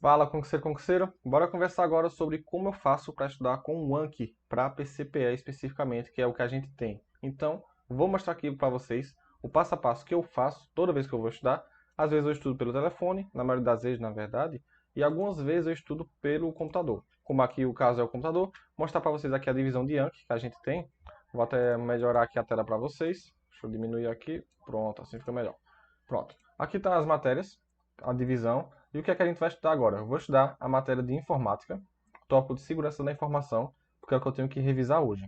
Fala, concurseiro. Bora conversar agora sobre como eu faço para estudar com o Anki, para PCPE especificamente, que é o que a gente tem. Então, vou mostrar aqui para vocês o passo a passo que eu faço toda vez que eu vou estudar. Às vezes eu estudo pelo telefone, na maioria das vezes, na verdade, e algumas vezes eu estudo pelo computador. Como aqui o caso é o computador, mostrar para vocês aqui a divisão de Anki que a gente tem. Vou até melhorar aqui a tela para vocês. Deixa eu diminuir aqui. Pronto, assim fica melhor. Pronto. Aqui estão as matérias, a divisão. E o que é que a gente vai estudar agora? Eu vou estudar a matéria de informática, tópico de segurança da informação, porque é o que eu tenho que revisar hoje.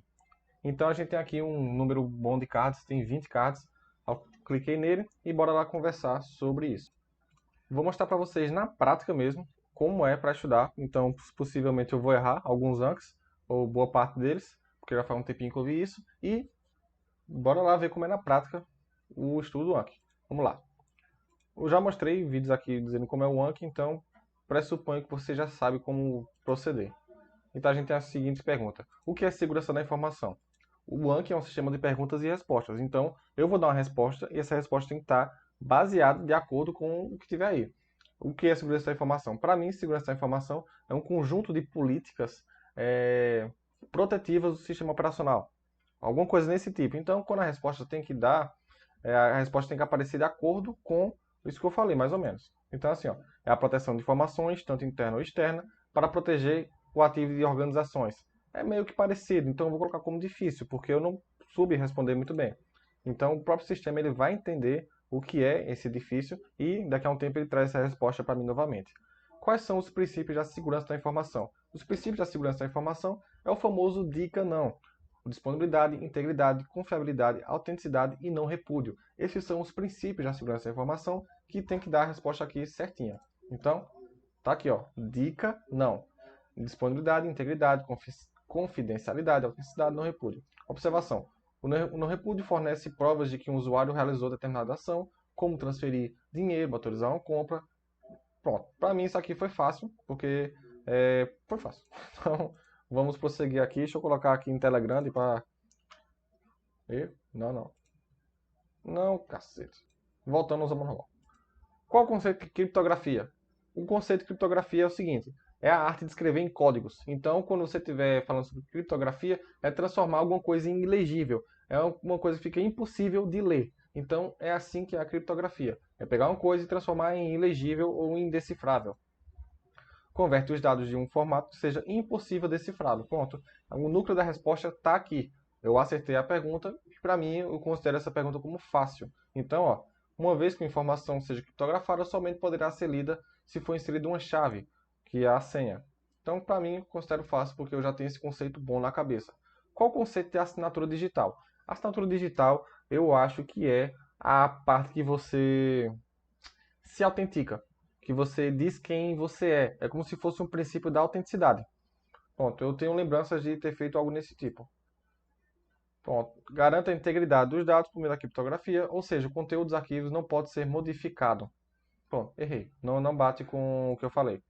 Então a gente tem aqui um número bom de cards, tem 20 cards. Eu cliquei nele e bora lá conversar sobre isso. Vou mostrar para vocês na prática mesmo como é para estudar. Então possivelmente eu vou errar alguns anques, ou boa parte deles, porque já faz um tempinho que eu vi isso. E bora lá ver como é na prática o estudo do Anki. Vamos lá. Eu já mostrei vídeos aqui dizendo como é o Anki, então pressuponho que você já sabe como proceder. Então a gente tem a seguinte pergunta: o que é segurança da informação? O Anki é um sistema de perguntas e respostas. Então eu vou dar uma resposta e essa resposta tem que estar baseada de acordo com o que tiver aí. O que é segurança da informação? Para mim, segurança da informação é um conjunto de políticas protetivas do sistema operacional. Alguma coisa nesse tipo. Então, quando a resposta tem que dar, a resposta tem que aparecer de acordo com isso que eu falei, mais ou menos. Então, assim, ó, é a proteção de informações, tanto interna ou externa, para proteger o ativo de organizações. É meio que parecido, então eu vou colocar como difícil, porque eu não soube responder muito bem. Então, o próprio sistema ele vai entender o que é esse difícil e daqui a um tempo ele traz essa resposta para mim novamente. Quais são os princípios da segurança da informação? Os princípios da segurança da informação é o famoso dica não. Disponibilidade, integridade, confiabilidade, autenticidade e não repúdio. Esses são os princípios da segurança da informação que tem que dar a resposta aqui certinha. Então, tá aqui, ó. Dica não. Disponibilidade, integridade, confidencialidade, autenticidade, não repúdio. Observação. O não repúdio fornece provas de que um usuário realizou determinada ação, como transferir dinheiro, autorizar uma compra. Pronto. Para mim isso aqui foi fácil, porque foi fácil. Então, vamos prosseguir aqui. Deixa eu colocar aqui em tela grande para... Não, não. Não, cacete. Voltamos ao manual. Qual o conceito de criptografia? O conceito de criptografia é o seguinte: é a arte de escrever em códigos. Então, quando você estiver falando sobre criptografia, é transformar alguma coisa em ilegível. É uma coisa que fica impossível de ler. Então, é assim que é a criptografia. É pegar uma coisa e transformar em ilegível ou indecifrável. Converte os dados de um formato que seja impossível decifrá-lo. Ponto. O núcleo da resposta está aqui. Eu acertei a pergunta e, para mim, eu considero essa pergunta como fácil. Então, ó, uma vez que a informação seja criptografada, somente poderá ser lida se for inserida uma chave, que é a senha. Então, para mim, eu considero fácil porque eu já tenho esse conceito bom na cabeça. Qual o conceito de assinatura digital? A assinatura digital, eu acho que é a parte que você se autentica, que você diz quem você é. É como se fosse um princípio da autenticidade. Pronto, eu tenho lembranças de ter feito algo nesse tipo. Pronto, garanta a integridade dos dados por meio da criptografia, ou seja, o conteúdo dos arquivos não pode ser modificado. Pronto, errei. Não bate com o que eu falei.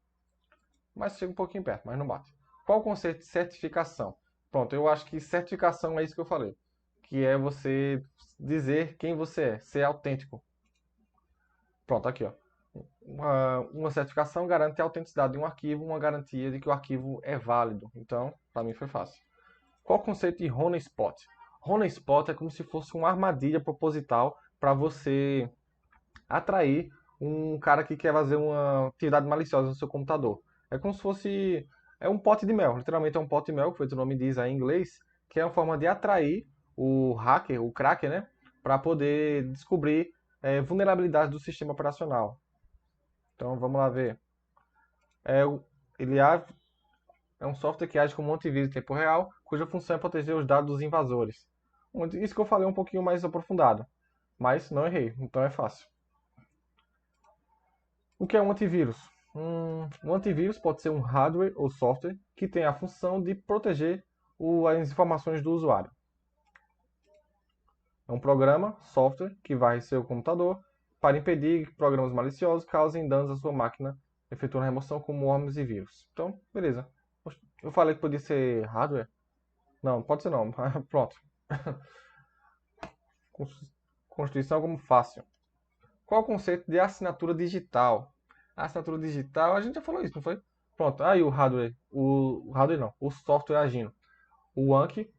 Mas chega um pouquinho perto, mas não bate. Qual o conceito de certificação? Pronto, eu acho que certificação é isso que eu falei. Que é você dizer quem você é, ser autêntico. Pronto, aqui ó. Uma certificação garante a autenticidade de um arquivo, uma garantia de que o arquivo é válido. Então, para mim foi fácil. Qual o conceito de honeyspot? Honeyspot é como se fosse uma armadilha proposital para você atrair um cara que quer fazer uma atividade maliciosa no seu computador. É como se fosse um pote de mel, literalmente é um pote de mel, que o nome diz aí em inglês, que é uma forma de atrair o hacker, o cracker, né, para poder descobrir vulnerabilidades do sistema operacional. Então vamos lá ver. É, ele é um software que age como um antivírus em tempo real, cuja função é proteger os dados dos invasores. Isso que eu falei um pouquinho mais aprofundado, mas não errei, então é fácil. O que é um antivírus? Um antivírus pode ser um hardware ou software que tem a função de proteger as informações do usuário. É um programa, software, que varre seu computador para impedir que programas maliciosos causem danos à sua máquina, efetuando a remoção como worms e vírus. Então, beleza. Eu falei que podia ser hardware? Não, pode ser não. Pronto. Constituição como fácil. Qual o conceito de assinatura digital? A assinatura digital, a gente já falou isso, não foi? Pronto, aí o hardware, o hardware não, o software agindo. O Anki,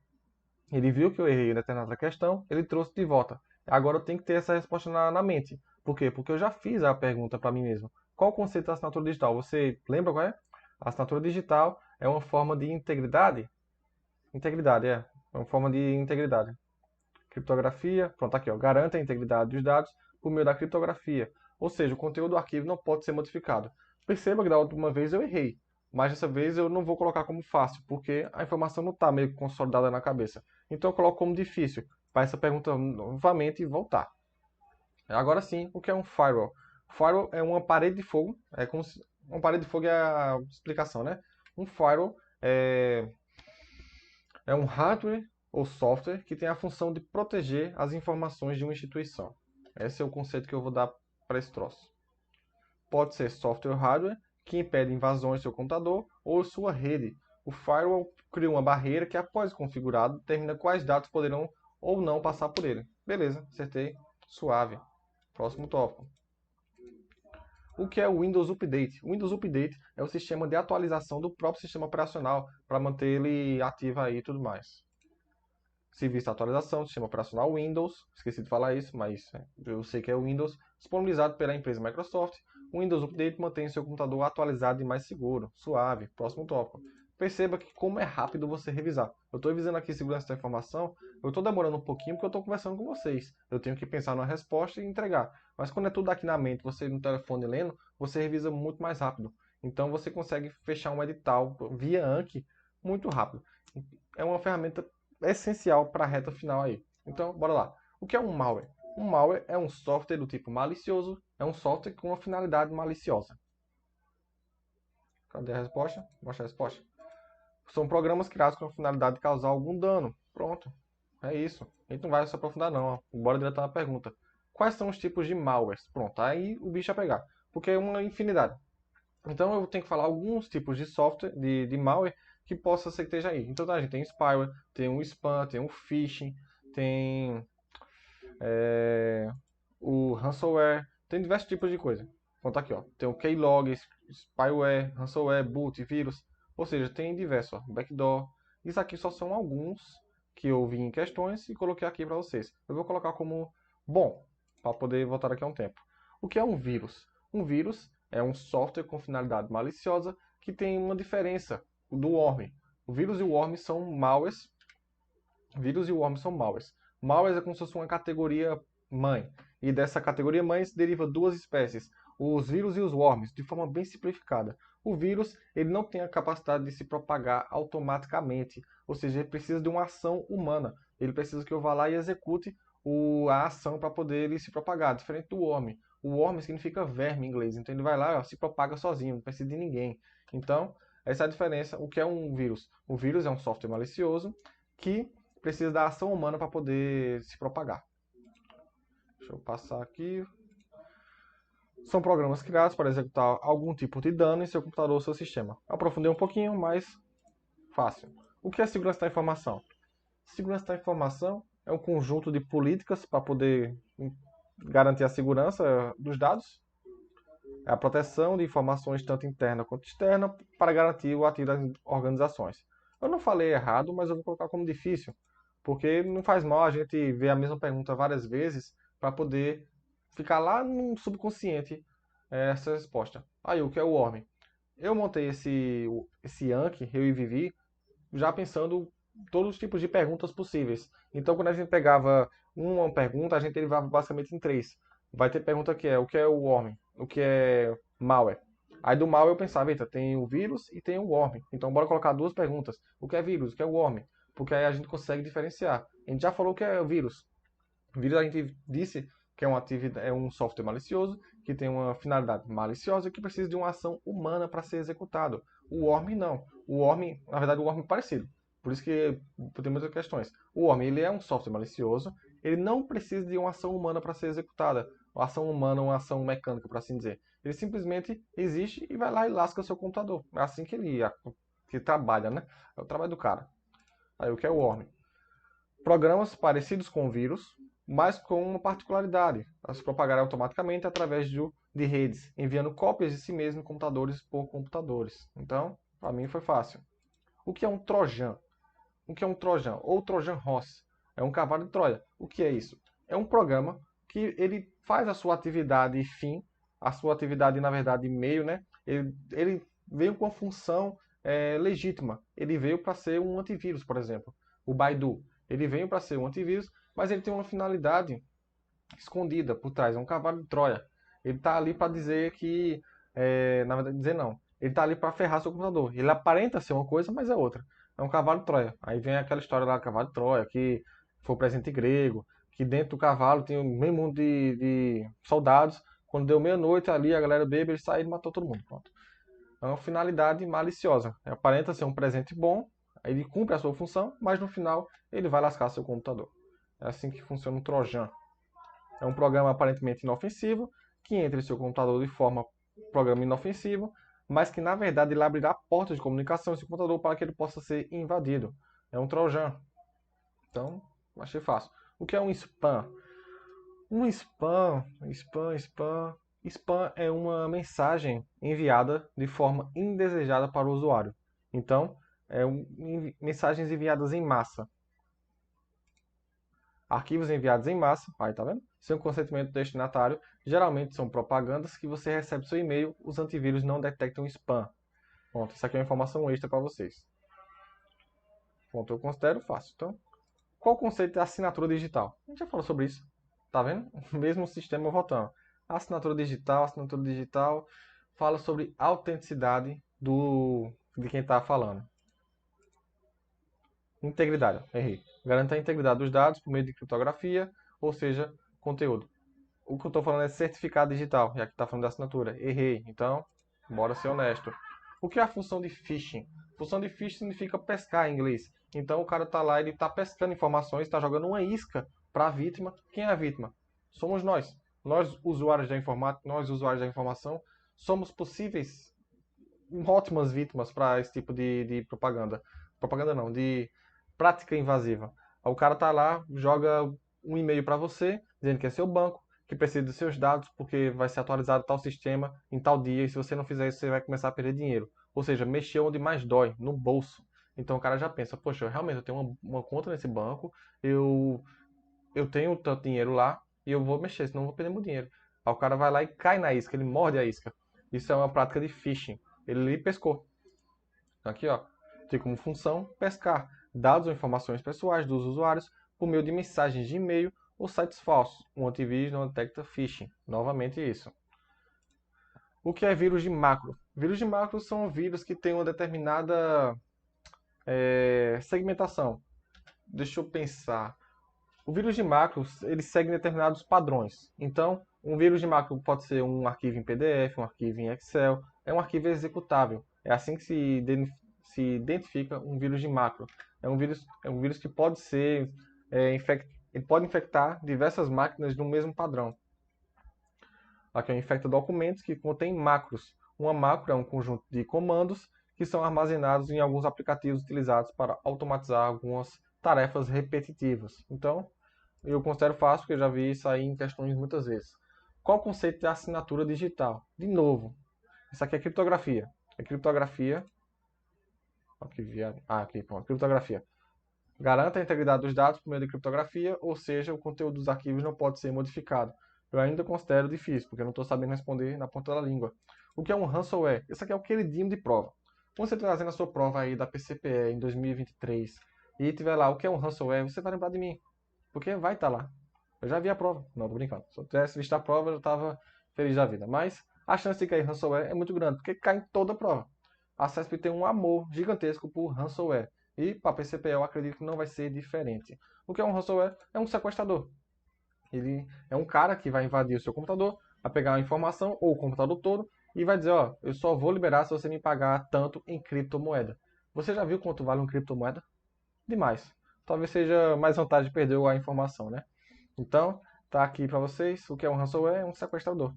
ele viu que eu errei em determinada questão, ele trouxe de volta. Agora eu tenho que ter essa resposta na mente. Por quê? Porque eu já fiz a pergunta para mim mesmo. Qual o conceito da assinatura digital? Você lembra qual é? A assinatura digital é uma forma de integridade? Integridade, é. É uma forma de integridade. Criptografia, pronto, aqui, ó. Garante a integridade dos dados por meio da criptografia. Ou seja, o conteúdo do arquivo não pode ser modificado. Perceba que da última vez eu errei, mas dessa vez eu não vou colocar como fácil, porque a informação não está meio consolidada na cabeça. Então eu coloco como difícil, para essa pergunta novamente voltar. Agora sim, o que é um firewall? Firewall é uma parede de fogo, é como se... uma parede de fogo é a explicação, né? Um firewall é um hardware ou software que tem a função de proteger as informações de uma instituição. Esse é o conceito que eu vou dar para esse troço. Pode ser software ou hardware que impede invasões do seu computador ou sua rede. O firewall cria uma barreira que, após configurado, determina quais dados poderão ou não passar por ele. Beleza, acertei. Suave. Próximo tópico. O que é o Windows Update? O Windows Update é o sistema de atualização do próprio sistema operacional para manter ele ativo aí e tudo mais. Serviço de atualização do sistema operacional Windows, esqueci de falar isso, mas eu sei que é o Windows, disponibilizado pela empresa Microsoft. O Windows Update mantém seu computador atualizado e mais seguro, suave. Próximo tópico. Perceba que como é rápido você revisar. Eu estou revisando aqui segurança da informação, eu estou demorando um pouquinho porque eu estou conversando com vocês. Eu tenho que pensar numa resposta e entregar. Mas quando é tudo aqui na mente, você no telefone lendo, você revisa muito mais rápido. Então você consegue fechar um edital via Anki muito rápido. É uma ferramenta essencial para a reta final aí. Então, bora lá. O que é um malware? Um malware é um software do tipo malicioso, é um software com uma finalidade maliciosa. Cadê a resposta? Mostra a resposta. São programas criados com a finalidade de causar algum dano. Pronto. É isso. A gente não vai se aprofundar não. Ó. Bora direto na pergunta. Quais são os tipos de malwares? Pronto, aí o bicho vai pegar. Porque é uma infinidade. Então eu tenho que falar alguns tipos de software, de malware, que possa ser que esteja aí. Então a gente tem spyware, tem o spam, tem o phishing, tem o ransomware, tem diversos tipos de coisa. Então tá aqui, ó. Tem o keylog, spyware, ransomware, boot, vírus. Ou seja, tem diversos, ó. Backdoor. Isso aqui só são alguns que eu vi em questões e coloquei aqui para vocês. Eu vou colocar como bom, para poder voltar aqui a um tempo. O que é um vírus? Um vírus é um software com finalidade maliciosa que tem uma diferença do worm. O vírus e o worm são malwares. Vírus e worm são malwares. Malwares é como se fosse uma categoria mãe. E dessa categoria mãe se deriva duas espécies, os vírus e os worms, de forma bem simplificada. O vírus ele não tem a capacidade de se propagar automaticamente, ou seja, ele precisa de uma ação humana. Ele precisa que eu vá lá e execute a ação para poder ele se propagar, diferente do worm. O worm significa verme em inglês, então ele vai lá e se propaga sozinho, não precisa de ninguém. Então, essa é a diferença. O que é um vírus? O vírus é um software malicioso que precisa da ação humana para poder se propagar. Deixa eu passar aqui. São programas criados para executar algum tipo de dano em seu computador ou seu sistema. Aprofundei um pouquinho, mas fácil. O que é segurança da informação? Segurança da informação é um conjunto de políticas para poder garantir a segurança dos dados, é a proteção de informações tanto interna quanto externa para garantir o ativo das organizações. Eu não falei errado, mas eu vou colocar como difícil, porque não faz mal a gente ver a mesma pergunta várias vezes para poder ficar lá no subconsciente essa resposta. Aí, o que é o worm? Eu montei esse Anki, eu e Vivi, já pensando todos os tipos de perguntas possíveis. Então, quando a gente pegava uma pergunta, a gente derivava basicamente em três. Vai ter pergunta que é o que é o worm, o que é malware. Aí do malware eu pensava, eita, tem o vírus e tem o worm. Então bora colocar duas perguntas. O que é vírus? O que é o worm? Porque aí a gente consegue diferenciar. A gente já falou que é o vírus. O vírus a gente disse que é um software malicioso, que tem uma finalidade maliciosa que precisa de uma ação humana para ser executado. O worm não. O worm, na verdade, o worm é parecido. Por isso que tem muitas questões. O worm ele é um software malicioso, ele não precisa de uma ação humana para ser executada. Uma ação humana, uma ação mecânica, por assim dizer. Ele simplesmente existe e vai lá e lasca o seu computador. É assim que trabalha, né? É o trabalho do cara. Aí o que é o worm? Programas parecidos com o vírus, mas com uma particularidade. Elas se propagarão automaticamente através de redes, enviando cópias de si mesmo em computadores por computadores. Então, para mim foi fácil. O que é um Trojan? O que é um Trojan? Ou Trojan Horse? É um cavalo de Troia. O que é isso? É um programa que ele faz a sua atividade fim, a sua atividade, na verdade, meio, né? Ele veio com a função legítima. Ele veio para ser um antivírus, por exemplo. O Baidu. Ele veio para ser um antivírus, mas ele tem uma finalidade escondida por trás. É um cavalo de Troia. Ele está ali para dizer que... na verdade, dizer não. Ele está ali para ferrar seu computador. Ele aparenta ser uma coisa, mas é outra. É um cavalo de Troia. Aí vem aquela história lá do cavalo de Troia, que foi o presente grego, que dentro do cavalo tinha um meio mundo de soldados. Quando deu meia-noite ali, a galera bebe, ele saiu e matou todo mundo. Pronto. É uma finalidade maliciosa. Aparenta ser um presente bom, ele cumpre a sua função, mas no final ele vai lascar seu computador. É assim que funciona o Trojan. É um programa aparentemente inofensivo, que entra em seu computador de forma programa inofensivo, mas que na verdade ele abrirá portas de comunicação em seu computador para que ele possa ser invadido. É um Trojan. Então, achei fácil. O que é um spam? Um spam é uma mensagem enviada de forma indesejada para o usuário. Então, mensagens enviadas em massa. Arquivos enviados em massa, aí tá vendo? Sem o consentimento do destinatário, geralmente são propagandas que você recebe no seu e-mail, os antivírus não detectam spam. Pronto, isso aqui é uma informação extra para vocês. Pronto, eu considero fácil. Então, qual o conceito de assinatura digital? A gente já falou sobre isso, tá vendo? O mesmo sistema voltando. Assinatura digital fala sobre autenticidade de quem está falando. Integridade, errei. Garante a integridade dos dados por meio de criptografia, ou seja, conteúdo. O que eu estou falando é certificado digital, e aqui está falando de assinatura. Errei, então, bora ser honesto. O que é a função de phishing? Função de phishing significa pescar em inglês. Então o cara está lá, ele está pescando informações, está jogando uma isca para a vítima. Quem é a vítima? Somos nós. Nós, usuários da informática, nós, usuários da informação, somos possíveis ótimas vítimas para esse tipo de propaganda. Propaganda não, de prática invasiva. O cara tá lá, joga um e-mail para você, dizendo que é seu banco, que precisa dos seus dados, porque vai ser atualizado tal sistema em tal dia, e se você não fizer isso, você vai começar a perder dinheiro. Ou seja, mexer onde mais dói, no bolso. Então o cara já pensa, poxa, realmente eu tenho uma conta nesse banco, eu tenho tanto dinheiro lá, e eu vou mexer, senão eu vou perder meu dinheiro. Aí o cara vai lá e cai na isca, ele morde a isca. Isso é uma prática de phishing. Ele lhe pescou. Aqui, ó, tem como função pescar dados ou informações pessoais dos usuários por meio de mensagens de e-mail ou sites falsos. Um antivírus não detecta phishing. Novamente isso. O que é vírus de macro? Vírus de macro são vírus que têm uma determinada segmentação. Deixa eu pensar. O vírus de macro, ele segue determinados padrões. Então, um vírus de macro pode ser um arquivo em PDF, um arquivo em Excel, é um arquivo executável. É assim que se identifica um vírus de macro. É um vírus que pode ser ele pode infectar diversas máquinas no mesmo padrão. Aqui é um infecta documentos que contém macros. Uma macro é um conjunto de comandos que são armazenados em alguns aplicativos utilizados para automatizar algumas tarefas repetitivas. Então, eu considero fácil, porque eu já vi isso aí em questões muitas vezes. Qual o conceito de assinatura digital? De novo, isso aqui é criptografia. É criptografia. Aqui, pronto. Criptografia. Garanta a integridade dos dados por meio de criptografia, ou seja, o conteúdo dos arquivos não pode ser modificado. Eu ainda considero difícil, porque eu não estou sabendo responder na ponta da língua. O que é um ransomware? Esse aqui é o queridinho de prova. Quando você está fazendo a sua prova aí da PCPE em 2023 e tiver lá o que é um ransomware, você vai lembrar de mim. Porque vai estar lá. Eu já vi a prova. Não, tô brincando. Se eu tivesse visto a prova, eu já estava feliz da vida. Mas a chance de cair ransomware é muito grande, porque cai em toda a prova. A CESP tem um amor gigantesco por ransomware. E para a PCPE eu acredito que não vai ser diferente. O que é um ransomware? É um sequestrador. Ele é um cara que vai invadir o seu computador, vai pegar a informação ou o computador todo e vai dizer, ó, eu só vou liberar se você me pagar tanto em criptomoeda. Você já viu quanto vale uma criptomoeda? Demais. Talvez seja mais vantagem de perder a informação, né? Então, tá aqui para vocês o que é um ransomware, é um sequestrador.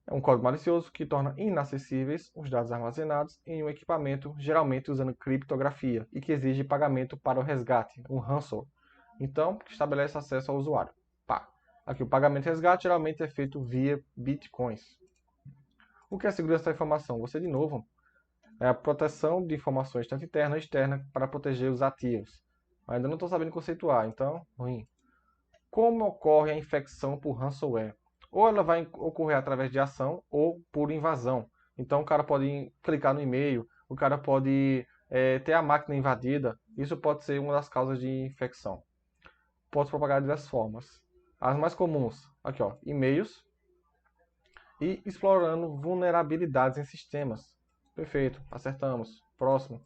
É um código malicioso que torna inacessíveis os dados armazenados em um equipamento, geralmente usando criptografia, e que exige pagamento para o resgate, um ransom. Então, estabelece acesso ao usuário. Pá. Aqui o pagamento e resgate geralmente é feito via bitcoins. O que é a segurança da informação? Você, de novo, é a proteção de informações tanto interna e externa para proteger os ativos. Ainda não estou sabendo conceituar, então, ruim. Como ocorre a infecção por ransomware? Ou ela vai ocorrer através de ação ou por invasão. Então o cara pode clicar no e-mail, o cara pode ter a máquina invadida. Isso pode ser uma das causas de infecção. Pode se propagar de diversas formas. As mais comuns, aqui ó, e-mails e explorando vulnerabilidades em sistemas. Perfeito, acertamos. Próximo.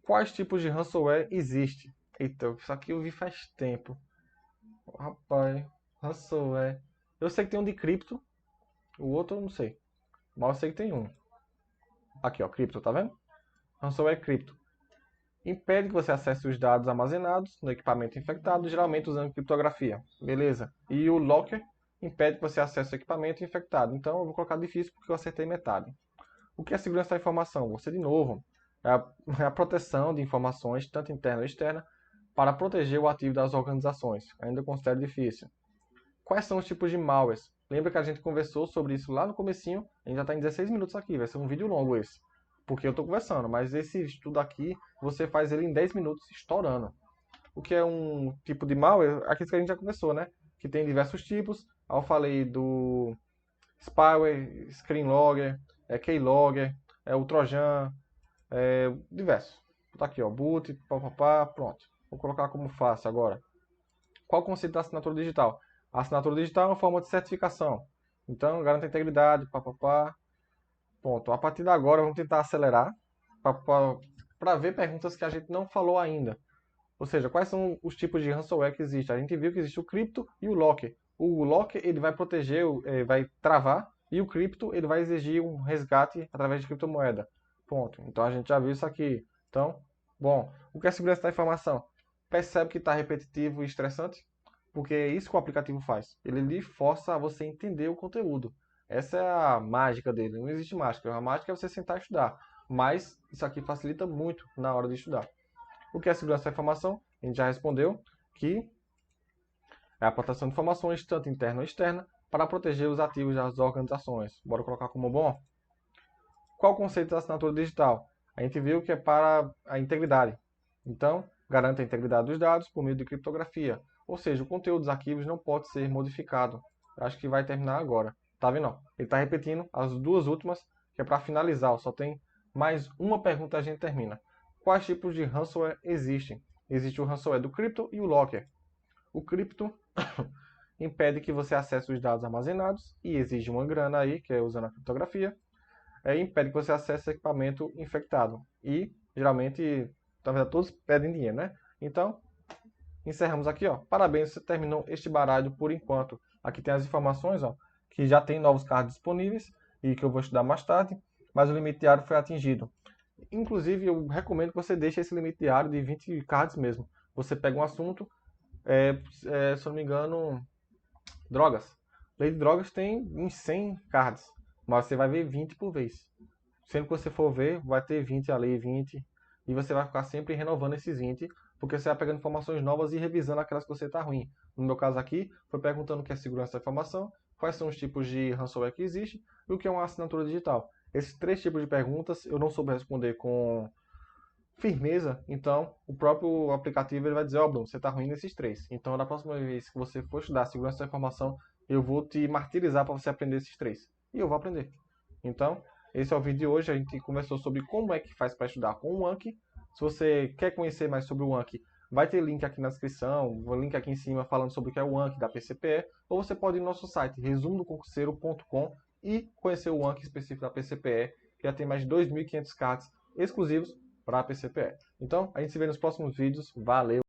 Quais tipos de ransomware existem? Eita, isso aqui eu vi faz tempo. Rapaz, ransomware. Eu sei que tem um de cripto, o outro eu não sei. Mas eu sei que tem um. Aqui, ó, cripto, tá vendo? Ransomware cripto. Impede que você acesse os dados armazenados no equipamento infectado, geralmente usando criptografia. Beleza. E o locker impede que você acesse o equipamento infectado. Então eu vou colocar difícil porque eu acertei metade. O que é segurança da informação? Você, de novo, é a proteção de informações, tanto interna e externa, para proteger o ativo das organizações. Ainda considero difícil. Quais são os tipos de malwares? Lembra que a gente conversou sobre isso lá no comecinho? A gente já está em 16 minutos aqui, vai ser um vídeo longo esse. Porque eu estou conversando, mas esse estudo aqui, você faz ele em 10 minutos estourando. O que é um tipo de malware? Aqui que a gente já conversou, né? Que tem diversos tipos. Eu falei do spyware, screenlogger, keylogger, o trojan, diversos. Tá aqui, ó, boot, papapá, pronto. Vou colocar como fácil agora. Qual o conceito da assinatura digital? A assinatura digital é uma forma de certificação. Então, garanta a integridade, papapá. Ponto. A partir de agora, vamos tentar acelerar para ver perguntas que a gente não falou ainda. Ou seja, quais são os tipos de ransomware que existem? A gente viu que existe o cripto e o locker. O locker ele vai proteger, vai travar, e o cripto ele vai exigir um resgate através de criptomoeda. Ponto. Então a gente já viu isso aqui. Então, bom, o que é segurança da informação? Percebe que está repetitivo e estressante? Porque é isso que o aplicativo faz. Ele lhe força a você entender o conteúdo. Essa é a mágica dele. Não existe mágica. A mágica é você sentar e estudar. Mas isso aqui facilita muito na hora de estudar. O que é segurança da informação? A gente já respondeu que é a proteção de informações, tanto interna ou externa, para proteger os ativos das organizações. Bora colocar como bom? Qual o conceito da assinatura digital? A gente viu que é para a integridade. Então, garante a integridade dos dados por meio de criptografia. Ou seja, o conteúdo dos arquivos não pode ser modificado. Acho que vai terminar agora. Tá vendo? Ele está repetindo as duas últimas, que é para finalizar. Só tem mais uma pergunta e a gente termina. Quais tipos de ransomware existem? Existe o ransomware do cripto e o locker. O cripto impede que você acesse os dados armazenados e exige uma grana aí, que é usando a criptografia. Impede que você acesse equipamento infectado. E, geralmente, na verdade, todos pedem dinheiro, né? Então, encerramos aqui, ó. Parabéns, você terminou este baralho por enquanto. Aqui tem as informações, ó, que já tem novos cards disponíveis e que eu vou estudar mais tarde, mas o limite diário foi atingido. Inclusive, eu recomendo que você deixe esse limite diário de 20 cards mesmo. Você pega um assunto, se eu não me engano, drogas. Lei de drogas tem uns 100 cards, mas você vai ver 20 por vez. Sempre que você for ver, vai ter 20 ali, 20, e você vai ficar sempre renovando esses 20, porque você vai pegando informações novas e revisando aquelas que você está ruim. No meu caso aqui, foi perguntando o que é segurança da informação, quais são os tipos de ransomware que existe e o que é uma assinatura digital. Esses 3 tipos de perguntas eu não soube responder com firmeza, então o próprio aplicativo ele vai dizer, ó, Bruno, você está ruim nesses 3. Então da próxima vez que você for estudar segurança da informação, eu vou te martirizar para você aprender esses 3. E eu vou aprender. Então, esse é o vídeo de hoje. A gente conversou sobre como é que faz para estudar com o Anki. Se você quer conhecer mais sobre o Anki, vai ter link aqui na descrição, o link aqui em cima falando sobre o que é o Anki da PCPE, ou você pode ir no nosso site resumodoconcurseiro.com e conhecer o Anki específico da PCPE, que já tem mais de 2.500 cards exclusivos para a PCPE. Então, a gente se vê nos próximos vídeos. Valeu!